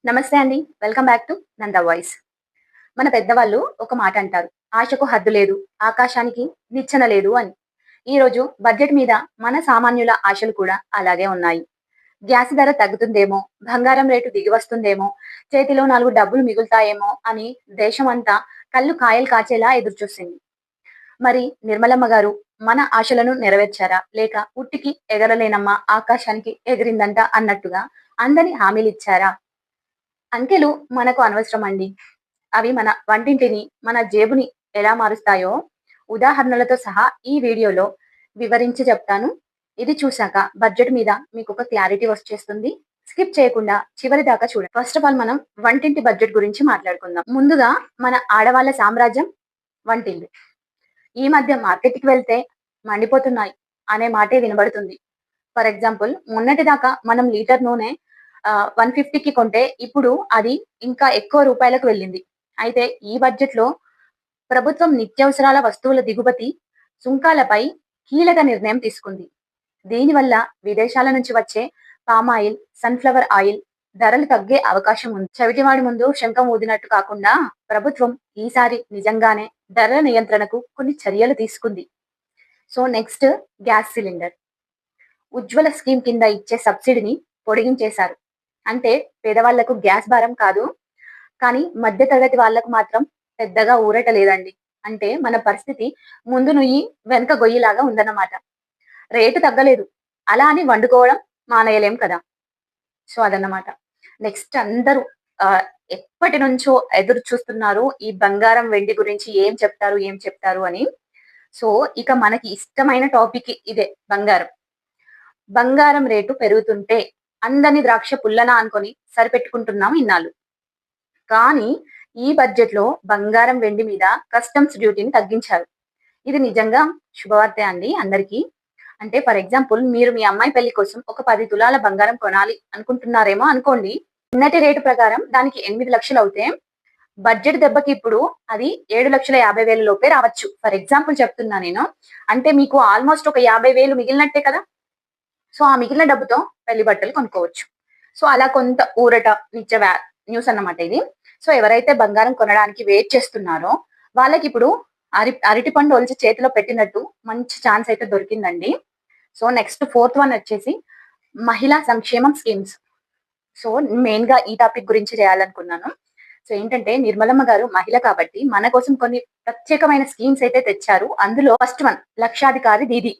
నమస్తే అండి. Welcome back to Nanda voice. మన పెద్దవాళ్ళు ఒక మాట అంటారు. ఆశకు హద్దు లేదు, ఆకాశానికి నిచ్చెన లేదు అని. ఈరోజు బడ్జెట్ మీద మన సామాన్యుల ఆశలు కూడా అలాగే ఉన్నాయి. గ్యాస్ ధర తగ్గుతుందేమో, బంగారం రేటు దిగి వస్తుందేమో, చేతిలో 4 డబ్బులు మిగులుతాయేమో అని దేశమంతా కళ్ళు కాయలు కాచేలా ఎదురుచూసింది. మరి నిర్మలమ్మ గారు మన ఆశలను నెరవేర్చారా? లేక ఉట్టికి ఎగరలేనమ్మా ఆకాశానికి ఎగిరిందంట అన్నట్టుగా అందని హామీలిచ్చారా? అంకెలు మనకు అనవసరం అండి. అవి మన వంటింటిని, మన జేబుని ఎలా మారుస్తాయో ఉదాహరణలతో సహా ఈ వీడియోలో వివరించి చెప్తాను. ఇది చూశాక బడ్జెట్ మీద మీకొక క్లారిటీ వచ్చేస్తుంది. స్కిప్ చేయకుండా చివరి దాకా చూడండి. ఫస్ట్ ఆఫ్ ఆల్ మనం వంటింటి బడ్జెట్ గురించి మాట్లాడుకుందాం. ముందుగా మన ఆడవాళ్ళ సామ్రాజ్యం వంటిల్లు. ఈ మధ్య మార్కెట్‌కి వెళ్తే మండిపోతున్నాయి అనే మాటే వినబడుతుంది. ఫర్ ఎగ్జాంపుల్ మొన్నటి దాకా మనం లీటర్ నూనె 150కి కొంటే ఇప్పుడు అది ఇంకా ఎక్కువ రూపాయలకు వెళ్ళింది. అయితే ఈ బడ్జెట్‌లో ప్రభుత్వం నిత్యావసరాల వస్తువుల దిగుమతి సుంకాలపై కీలక నిర్ణయం తీసుకుంది. దీనివల్ల విదేశాల నుంచి వచ్చే పామాయిల్, సన్‌ఫ్లవర్ ఆయిల్ ధరలు తగ్గే అవకాశం ఉంది. చెవిటివాడి ముందు శంఖం ఊదినట్టు కాకుండా ప్రభుత్వం ఈసారి నిజంగానే ధరల నియంత్రణకు కొన్ని చర్యలు తీసుకుంది. So next gas cylinder. Ujjwala scheme కింద ఇచ్చే సబ్సిడీని పొడిగించేశారు. అంటే పేదవాళ్లకు గ్యాస్ భారం కాదు. కానీ మధ్య తరగతి వాళ్ళకు మాత్రం పెద్దగా ఊరట లేదండి. అంటే మన పరిస్థితి ముందు నుయ్యి వెనక గొయ్యిలాగా ఉందన్నమాట. రేటు తగ్గలేదు. అలా అని వండుకోవడం మానేయలేం కదా! సో అదన్నమాట. నెక్స్ట్ అందరూ ఆహ్, ఎప్పటి నుంచో ఎదురు చూస్తున్నారు. ఈ బంగారం, వెండి గురించి ఏం చెప్తారు అని. సో ఇక మనకి ఇష్టమైన టాపిక్ ఇదే బంగారం. బంగారం రేటు పెరుగుతుంటే అందని ద్రాక్ష పుల్లన అనుకొని సరిపెట్టుకుంటున్నాం ఇన్నాళ్ళు. కానీ ఈ బడ్జెట్‌లో బంగారం, వెండి మీద కస్టమ్స్ డ్యూటీని తగ్గించారు. ఇది నిజంగా శుభవార్తే అండి అందరికీ. అంటే ఫర్ ఎగ్జాంపుల్ మీరు మీ అమ్మాయి పెళ్లి కోసం ఒక 10 తులాల బంగారం కొనాలి అనుకుంటున్నారేమో అనుకోండి. నిన్నటి రేటు ప్రకారం దానికి 8 లక్షలు అవుతే బడ్జెట్ దెబ్బకి ఇప్పుడు అది 7,50,000 లోపే రావచ్చు. ఫర్ ఎగ్జాంపుల్ చెప్తున్నా నేను. అంటే మీకు ఆల్‌మోస్ట్ ఒక 50,000 మిగిలినట్టే కదా! సో ఆ మిగిలిన డబ్బుతో పెళ్లి బట్టలు కొనుక్కోవచ్చు. సో అలా కొంత ఊరటనిచ్చే న్యూస్ అన్నమాట ఇది. సో ఎవరైతే బంగారం కొనడానికి వెయిట్ చేస్తున్నారో వాళ్ళకిప్పుడు అరటిపండు ఒలిచి చేతిలో పెట్టినట్టు మంచి ఛాన్స్ అయితే దొరికిందండి. సో నెక్స్ట్ ఫోర్త్ వన్ వచ్చేసి మహిళా సంక్షేమం స్కీమ్స్. సో మెయిన్‌గా ఈ టాపిక్ గురించి చేయాలనుకున్నాను. సో ఏంటంటే నిర్మలమ్మ గారు మహిళ కాబట్టి మన కోసం కొన్ని ప్రత్యేకమైన స్కీమ్స్ అయితే తెచ్చారు. అందులో ఫస్ట్ వన్ లక్షాధికారి దీదీ.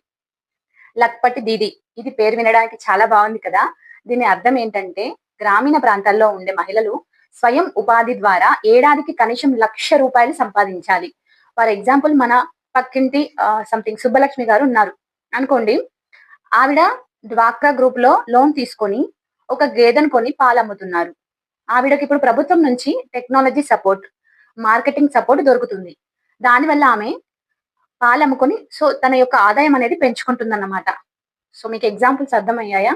లక్పతి దీదీ. ఇది పేరు వినడానికి చాలా బాగుంది కదా! దీని అర్థం ఏంటంటే గ్రామీణ ప్రాంతాల్లో ఉండే మహిళలు స్వయం ఉపాధి ద్వారా ఏడాదికి కనీసం రూ. 1,00,000 సంపాదించాలి. ఫర్ ఎగ్జాంపుల్ మన పక్కింటి సంథింగ్ సుబ్బలక్ష్మి గారు ఉన్నారు అనుకోండి. ఆవిడ డ్వాక్రా గ్రూప్‌లో లోన్ తీసుకొని ఒక గేదెను కొని పాలమ్ముతున్నారు. ఆవిడకి ఇప్పుడు ప్రభుత్వం నుంచి టెక్నాలజీ సపోర్ట్, మార్కెటింగ్ సపోర్ట్ దొరుకుతుంది. దానివల్ల ఆమె పాలమ్ముకొని సో తన యొక్క ఆదాయం అనేది పెంచుకుంటుందన్నమాట. సో మీకు ఎగ్జాంపుల్స్ అర్థమయ్యాయా?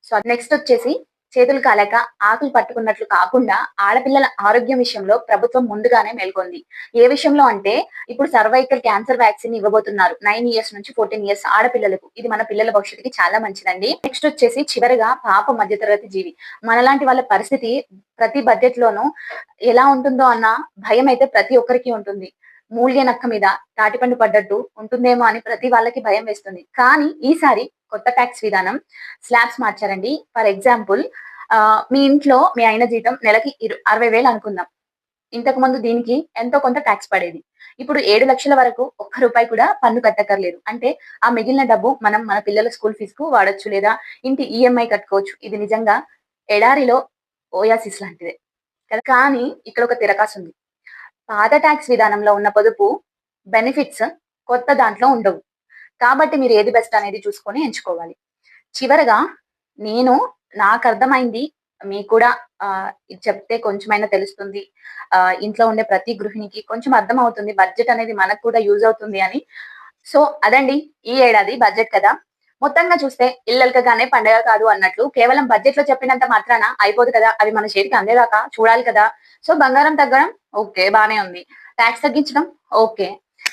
సో నెక్స్ట్ వచ్చేసి చేతులు కాలాక ఆకులు పట్టుకున్నట్లు కాకుండా ఆడపిల్లల ఆరోగ్యం విషయంలో ప్రభుత్వం ముందుగానే మేల్కొంది. ఏ విషయంలో అంటే ఇప్పుడు సర్వైకల్ క్యాన్సర్ వ్యాక్సిన్ ఇవ్వబోతున్నారు. 9 ఇయర్స్ నుంచి 14 ఇయర్స్ ఆడపిల్లలకు. ఇది మన పిల్లల భవిష్యత్తుకి చాలా మంచిదండి. నెక్స్ట్ వచ్చేసి చివరగా పాప మధ్యతరగతి జీవి. మనలాంటి వాళ్ళ పరిస్థితి ప్రతి బడ్జెట్ లోనూ ఎలా ఉంటుందో అన్న భయం అయితే ప్రతి ఒక్కరికి ఉంటుంది. మూల్గే నక్క మీద తాటిపండు పడ్డట్టు ఉంటుందేమో అని ప్రతి వాళ్ళకి భయం వేస్తుంది. కానీ ఈసారి కొత్త ట్యాక్స్ విధానం స్లాబ్స్ మార్చారండి. ఫర్ ఎగ్జాంపుల్ మీ ఇంట్లో మీ ఆయన జీతం నెలకి 60,000 అనుకుందాం. ఇంతకు ముందు దీనికి ఎంతో కొంత ట్యాక్స్ పడేది. ఇప్పుడు 7,00,000 వరకు ఒక్క రూపాయి కూడా పన్ను కట్టక్కర్లేదు. అంటే ఆ మిగిలిన డబ్బు మనం మన పిల్లల స్కూల్ ఫీజుకు వాడొచ్చు లేదా ఇంటి ఈఎంఐ కట్టుకోవచ్చు. ఇది నిజంగా ఎడారిలో ఓయాసిస్ లాంటిదే కదా! కానీ ఇక్కడ ఒక తిరకాసుంది. పాత ట్యాక్స్ విధానంలో ఉన్న పొదుపు బెనిఫిట్స్ కొత్త దాంట్లో ఉండవు. కాబట్టి మీరు ఏది బెస్ట్ అనేది చూసుకొని ఎంచుకోవాలి. చివరగా నేను నాకర్థమైంది మీకు కూడా ఇది చెప్తే కొంచెమైనా తెలుస్తుంది. ఇంట్లో ఉండే ప్రతి గృహిణికి కొంచెం అర్థమవుతుంది. బడ్జెట్ అనేది మనకు కూడా యూజ్ అవుతుంది అని. సో అదండి ఈ ఏడాది బడ్జెట్ కదా! మొత్తంగా చూస్తే ఇల్లలకగానే పండగ కాదు అన్నట్లు కేవలం బడ్జెట్‌లో చెప్పినంత మాత్రాన అయిపోదు కదా! అవి మన చేతికి అందేదాకా చూడాలి కదా! సో బంగారం తగ్గడం ఓకే. బానే ఉంది. టాక్స్ తగ్గించడం ఓకే.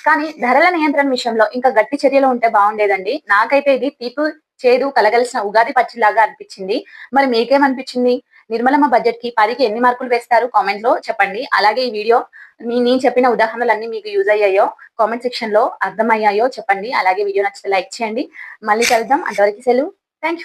కానీ ధరల నియంత్రణ విషయంలో ఇంకా గట్టి చర్యలు ఉంటే బాగుండేదండి. నాకైతే ఇది తీపు, చేదు కలగలిసిన ఉగాది పచ్చడిలాగా అనిపించింది. మరి మీకేమనిపించింది? నిర్మలమ్మ బడ్జెట్ కి 10కి ఎన్ని మార్కులు వేస్తారు కామెంట్ లో చెప్పండి. అలాగే ఈ వీడియో నేను చెప్పిన ఉదాహరణలన్నీ మీకు యూజ్ అయ్యాయో కామెంట్ సెక్షన్ లో అర్థమయ్యాయో చెప్పండి. అలాగే వీడియో నచ్చితే లైక్ చేయండి. మళ్ళీ కలుద్దాం. అంతవరకు సెలవు. థ్యాంక్